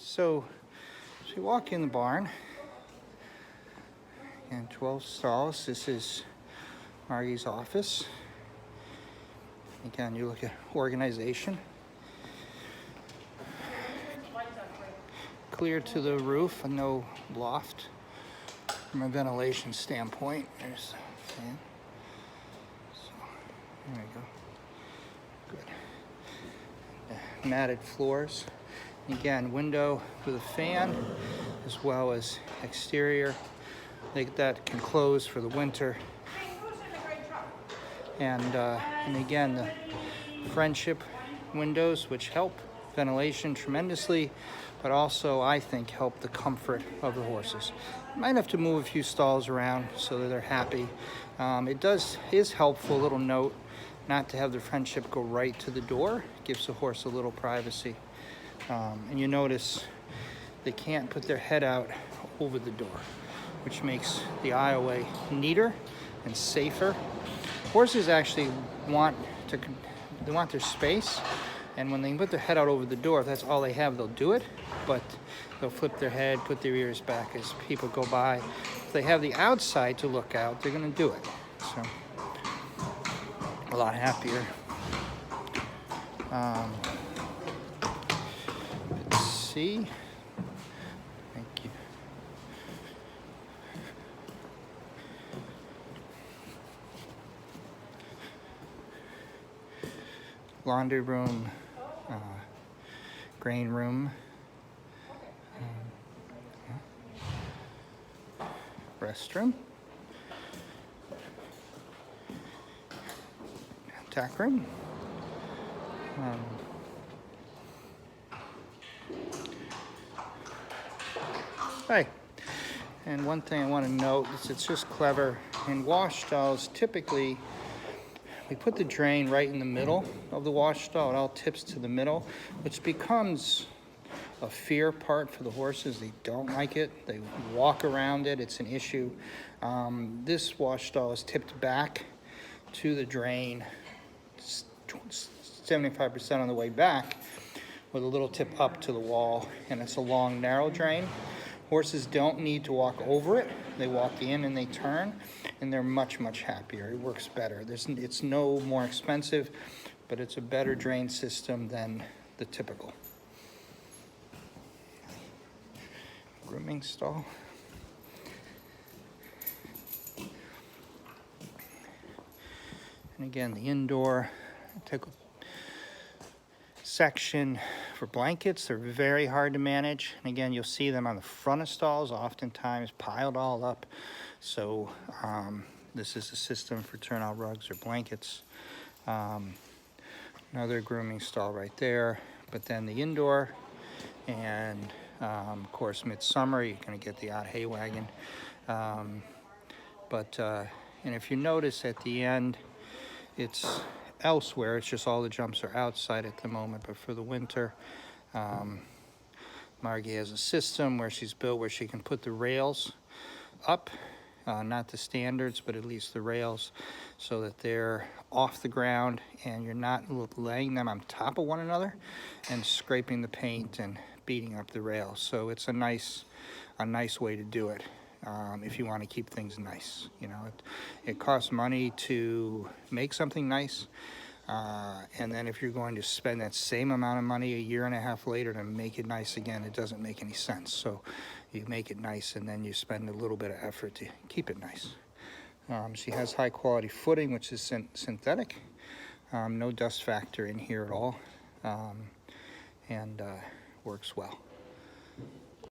So we walk in the barn, and 12 stalls. This is Margie's office. Again, you look at organization. Clear to the roof, and no loft. From a ventilation standpoint, there's a fan. So, there we go. Good. Matted floors. Again, window with a fan, as well as exterior. That can close for the winter. And again, the friendship windows, which help ventilation tremendously, but also I think help the comfort of the horses. You might have to move a few stalls around so that they're happy. It is helpful, a little note, not to have the friendship go right to the door. It gives the horse a little privacy. And you notice they can't put their head out over the door, which makes the aisleway neater and safer. Horses actually want their space, and when they put their head out over the door, if that's all they have, they'll do it, but they'll flip their head, put their ears back as people go by. If they have the outside to look out, they're going to do it. So, a lot happier. Let's see. Thank you. Laundry room, grain room, restroom, tack room. Hi. And one thing I want to note is it's just clever. In wash stalls, typically, we put the drain right in the middle of the wash stall. It all tips to the middle, which becomes a fear part for the horses. They don't like it. They walk around it. It's an issue. This wash stall is tipped back to the drain, 75% on the way back, with a little tip up to the wall, and it's a long, narrow drain. Horses don't need to walk over it. They walk in and they turn, and they're much, much happier. It works better. It's no more expensive, but it's a better drain system than the typical. Grooming stall. And again, the indoor section for blankets. They're very hard to manage, and again, you'll see them on the front of stalls, oftentimes piled all up. So this is a system for turnout rugs or blankets. Another grooming stall right there, but then the indoor, and of course midsummer you're going to get the odd hay wagon. And if you notice at the end, it's elsewhere. It's just all the jumps are outside at the moment, but for the winter, Margie has a system where she's built where she can put the rails up, not the standards, but at least the rails, so that they're off the ground and you're not laying them on top of one another and scraping the paint and beating up the rails. So it's a nice way to do it. If you want to keep things nice, you know, it costs money to make something nice, and then if you're going to spend that same amount of money a year and a half later to make it nice again, it doesn't make any sense. So you make it nice, and then you spend a little bit of effort to keep it nice. She has high quality footing, which is synthetic, no dust factor in here at all, and works well.